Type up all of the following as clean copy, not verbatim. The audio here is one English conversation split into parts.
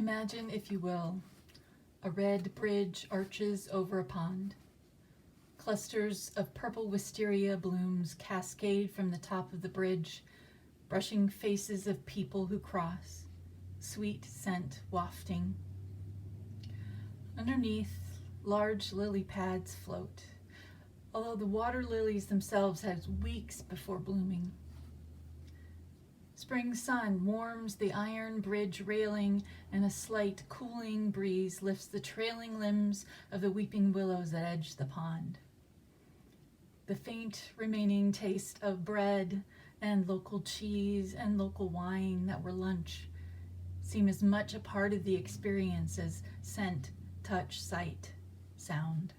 Imagine, if you will, a red bridge arches over a pond. Clusters of purple wisteria blooms cascade from the top of the bridge, brushing faces of people who cross, sweet scent wafting. Underneath, large lily pads float, although the water lilies themselves have weeks before blooming. Spring sun warms the iron bridge railing, and a slight cooling breeze lifts the trailing limbs of the weeping willows that edge the pond. The faint remaining taste of bread and local cheese and local wine that were lunch seem as much a part of the experience as scent, touch, sight, sound.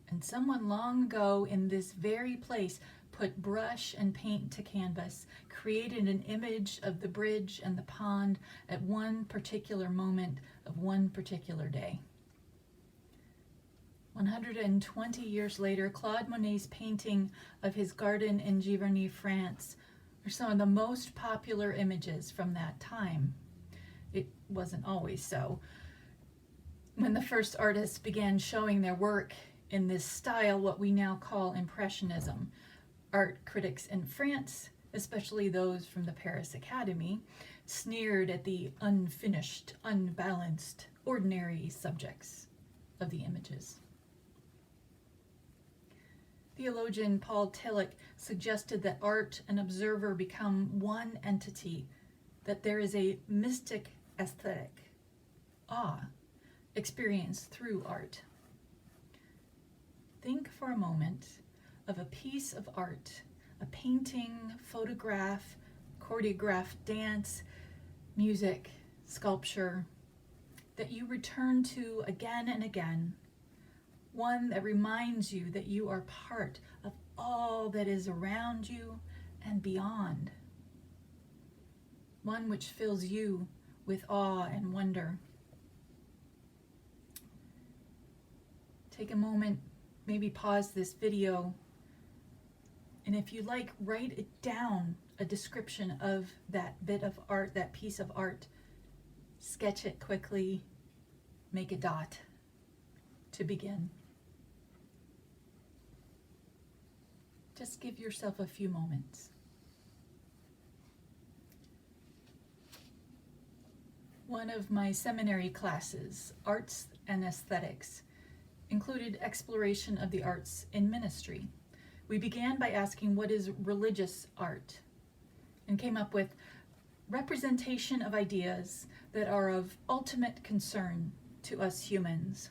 And someone long ago in this very place put brush and paint to canvas, created an image of the bridge and the pond at one particular moment of one particular day. 120 years later, Claude Monet's painting of his garden in Giverny, France, are some of the most popular images from that time. It wasn't always so. When the first artists began showing their work in this style, what we now call Impressionism, art critics in France, especially those from the Paris Academy, sneered at the unfinished, unbalanced, ordinary subjects of the images. Theologian Paul Tillich suggested that art and observer become one entity, that there is a mystic aesthetic, awe, experienced through art. Think for a moment of a piece of art, a painting, photograph, choreographed dance, music, sculpture, that you return to again and again, one that reminds you that you are part of all that is around you and beyond, one which fills you with awe and wonder. Take a moment, maybe pause this video, and if you like, write it down, a description of that bit of art, that piece of art. Sketch it quickly, make a dot to begin. Just give yourself a few moments. One of my seminary classes, Arts and Aesthetics, included exploration of the arts in ministry. We began by asking what is religious art, and came up with representation of ideas that are of ultimate concern to us humans.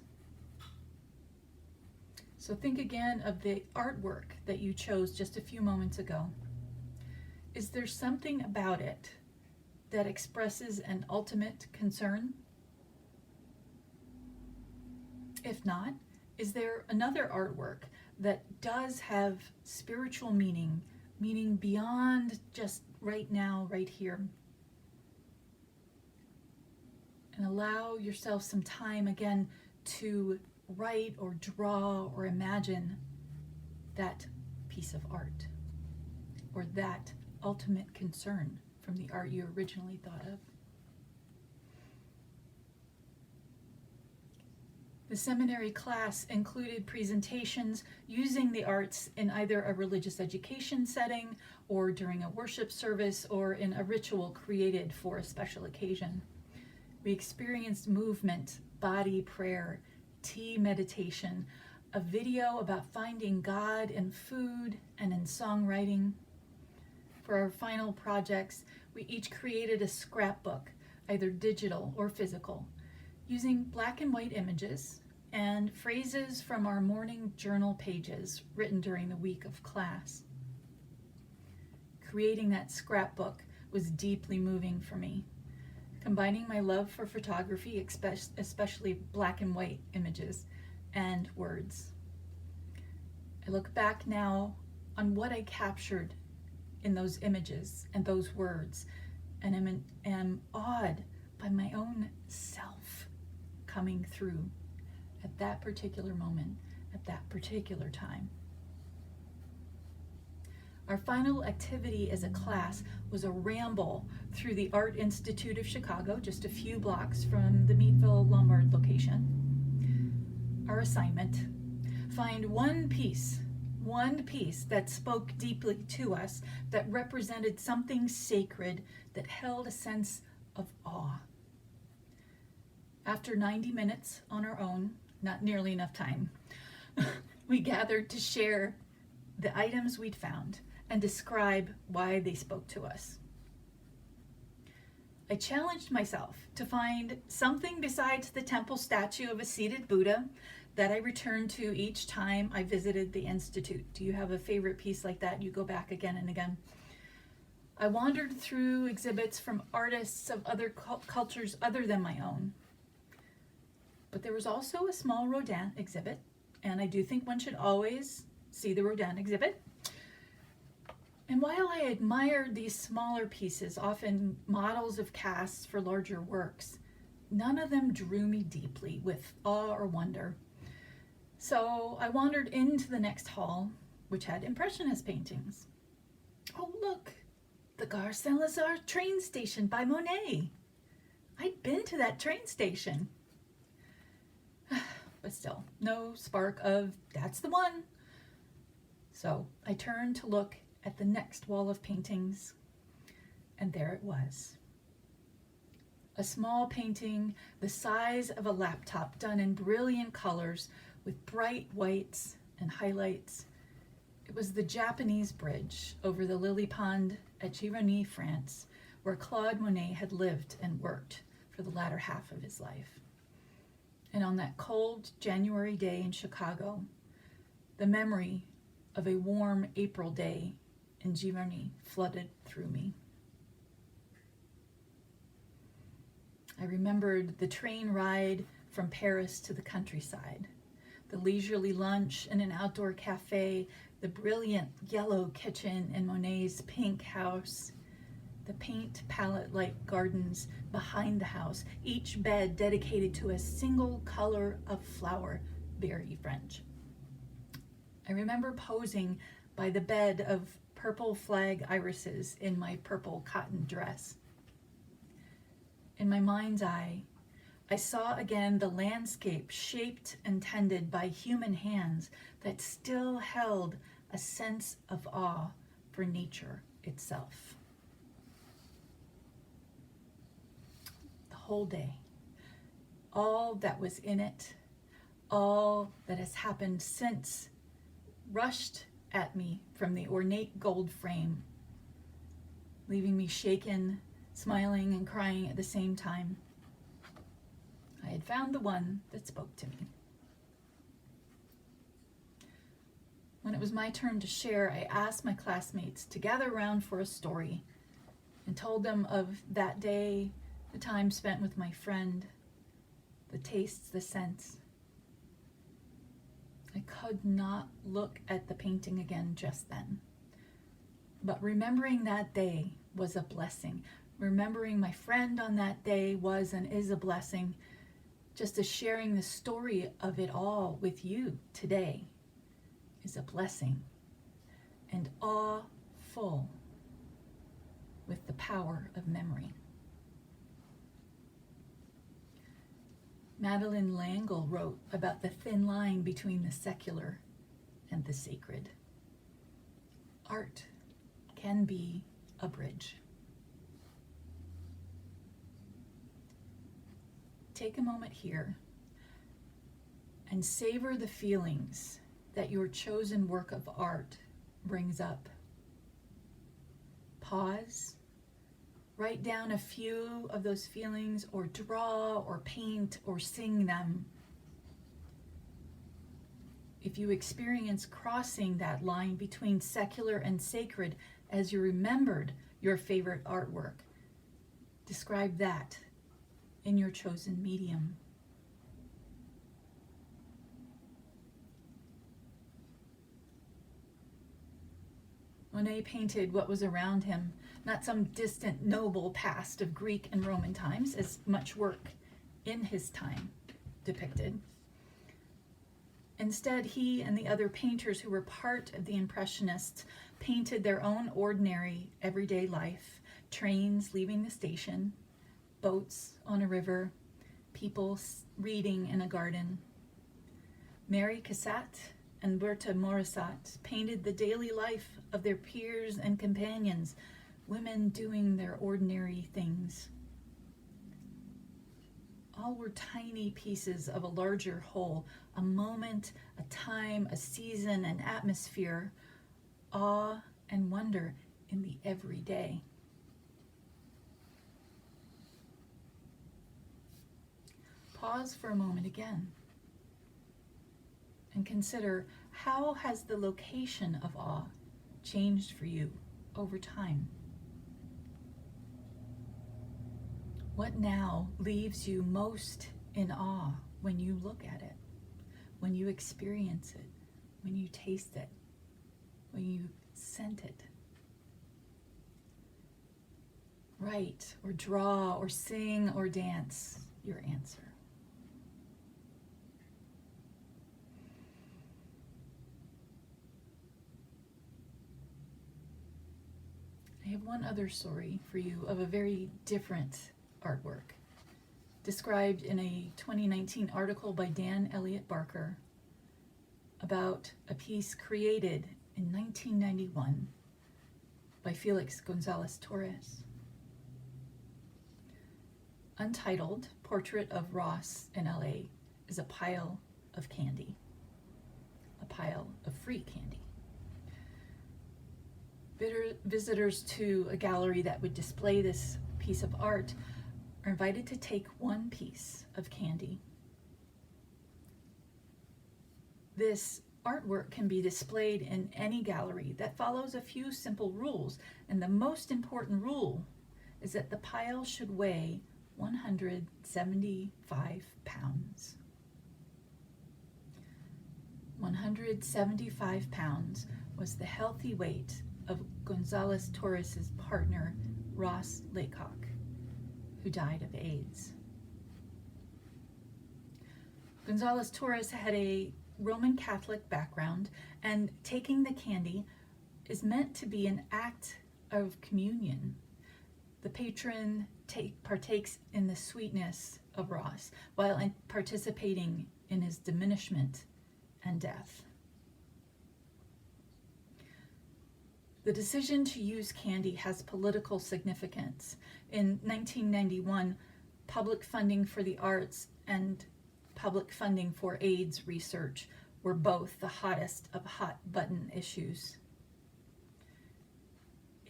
So think again of the artwork that you chose just a few moments ago. Is there something about it that expresses an ultimate concern? If not, is there another artwork that does have spiritual meaning beyond just right now, right here? And allow yourself some time again to write or draw or imagine that piece of art or that ultimate concern from the art you originally thought of. The seminary class included presentations using the arts in either a religious education setting or during a worship service or in a ritual created for a special occasion. We experienced movement, body prayer, tea meditation, a video about finding God in food and in songwriting. For our final projects, we each created a scrapbook, either digital or physical, using black and white images and phrases from our morning journal pages written during the week of class. Creating that scrapbook was deeply moving for me, combining my love for photography, especially black and white images, and words. I look back now on what I captured in those images and those words, and am awed by my own self coming through at that particular moment, at that particular time. Our final activity as a class was a ramble through the Art Institute of Chicago, just a few blocks from the Meadville Lombard location. Our assignment: find one piece that spoke deeply to us, that represented something sacred, that held a sense of awe. After 90 minutes on our own, not nearly enough time, we gathered to share the items we'd found and describe why they spoke to us. I challenged myself to find something besides the temple statue of a seated Buddha that I returned to each time I visited the Institute. Do you have a favorite piece like that you go back again and again? I wandered through exhibits from artists of other cultures other than my own. But there was also a small Rodin exhibit, and I do think one should always see the Rodin exhibit. And while I admired these smaller pieces, often models of casts for larger works, none of them drew me deeply with awe or wonder. So I wandered into the next hall, which had Impressionist paintings. Oh, look, the Gare Saint-Lazare train station by Monet. I'd been to that train station. But still, no spark of, that's the one. So I turned to look at the next wall of paintings, and there it was. A small painting the size of a laptop, done in brilliant colors with bright whites and highlights. It was the Japanese bridge over the lily pond at Giverny, France, where Claude Monet had lived and worked for the latter half of his life. And on that cold January day in Chicago, the memory of a warm April day in Giverny flooded through me. I remembered the train ride from Paris to the countryside, the leisurely lunch in an outdoor cafe, the brilliant yellow kitchen in Monet's pink house, the paint palette-like gardens behind the house, each bed dedicated to a single color of flower, very French. I remember posing by the bed of purple flag irises in my purple cotton dress. In my mind's eye, I saw again the landscape shaped and tended by human hands that still held a sense of awe for nature itself. The whole day, all that was in it, all that has happened since, rushed at me from the ornate gold frame, leaving me shaken, smiling and crying at the same time. I had found the one that spoke to me. When it was my turn to share, I asked my classmates to gather around for a story and told them of that day, the time spent with my friend, the tastes, the scents. I could not look at the painting again just then. But remembering that day was a blessing. Remembering my friend on that day was and is a blessing, just as sharing the story of it all with you today is a blessing, and awe-full with the power of memory. Madeleine L'Engle wrote about the thin line between the secular and the sacred. Art can be a bridge. Take a moment here and savor the feelings that your chosen work of art brings up. Pause, write down a few of those feelings, or draw or paint or sing them. If you experience crossing that line between secular and sacred as you remembered your favorite artwork, describe that in your chosen medium. Monet painted what was around him, not some distant noble past of Greek and Roman times, as much work in his time depicted. Instead, he and the other painters who were part of the Impressionists painted their own ordinary, everyday life: trains leaving the station, boats on a river, people reading in a garden. Mary Cassatt and Berta Morisot painted the daily life of their peers and companions, women doing their ordinary things. All were tiny pieces of a larger whole, a moment, a time, a season, an atmosphere, awe and wonder in the everyday. Pause for a moment again and consider, how has the location of awe changed for you over time? What now leaves you most in awe when you look at it, when you experience it, when you taste it, when you scent it? Write or draw or sing or dance your answer. I have one other story for you of a very different artwork, described in a 2019 article by Dan Elliott Barker about a piece created in 1991 by Felix Gonzalez Torres. Untitled Portrait of Ross in LA is a pile of candy, a pile of free candy. Visitors to a gallery that would display this piece of art are invited to take one piece of candy. This artwork can be displayed in any gallery that follows a few simple rules, and the most important rule is that the pile should weigh 175 pounds. 175 pounds was the healthy weight of Gonzalez Torres' partner, Ross Laycock, who died of AIDS. Gonzalez Torres had a Roman Catholic background, and taking the candy is meant to be an act of communion. The patron partakes in the sweetness of Ross while participating in his diminishment and death. The decision to use candy has political significance. In 1991, public funding for the arts and public funding for AIDS research were both the hottest of hot-button issues.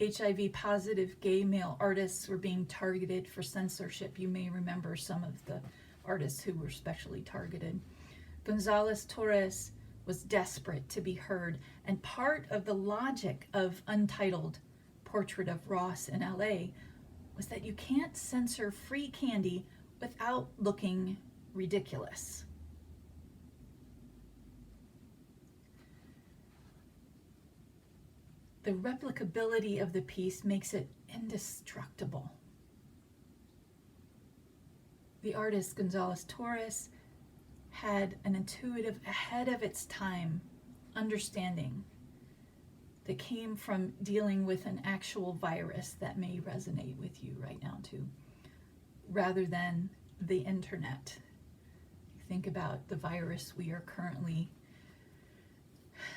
HIV-positive gay male artists were being targeted for censorship. You may remember some of the artists who were specially targeted. Gonzalez Torres was desperate to be heard, and part of the logic of Untitled Portrait of Ross in LA was that you can't censor free candy without looking ridiculous. The replicability of the piece makes it indestructible. The artist Gonzalez Torres had an intuitive, ahead of its time understanding that came from dealing with an actual virus that may resonate with you right now too, rather than the internet. Think about the virus we are currently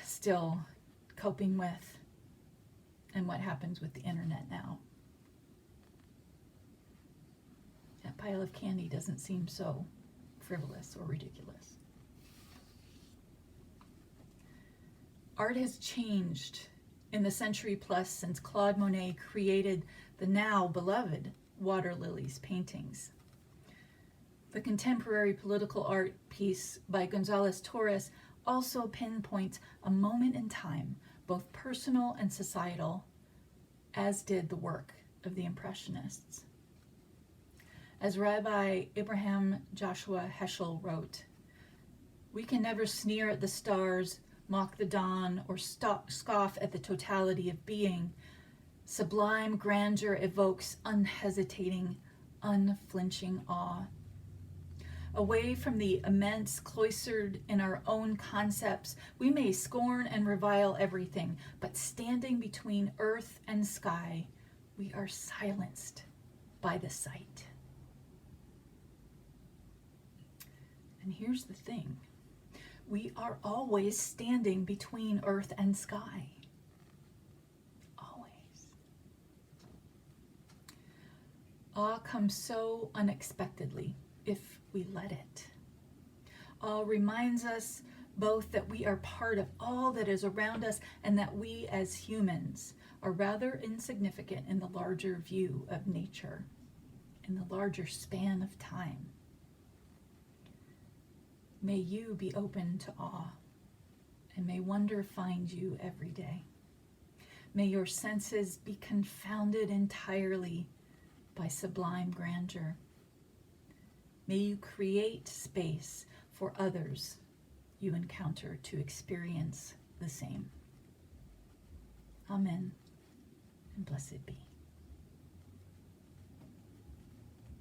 still coping with and what happens with the internet now. That pile of candy doesn't seem so frivolous or ridiculous. Art has changed in the century plus since Claude Monet created the now beloved Water Lilies paintings. The contemporary political art piece by Gonzalez Torres also pinpoints a moment in time, both personal and societal, as did the work of the Impressionists. As Rabbi Abraham Joshua Heschel wrote, "We can never sneer at the stars, mock the dawn, or scoff at the totality of being. Sublime grandeur evokes unhesitating, unflinching awe. Away from the immense, cloistered in our own concepts, we may scorn and revile everything, but standing between earth and sky, we are silenced by the sight. And here's the thing. We are always standing between earth and sky. Always. Awe comes so unexpectedly if we let it. Awe reminds us both that we are part of all that is around us and that we as humans are rather insignificant in the larger view of nature, in the larger span of time. May you be open to awe, and may wonder find you every day. May your senses be confounded entirely by sublime grandeur. May you create space for others you encounter to experience the same. Amen, and blessed be.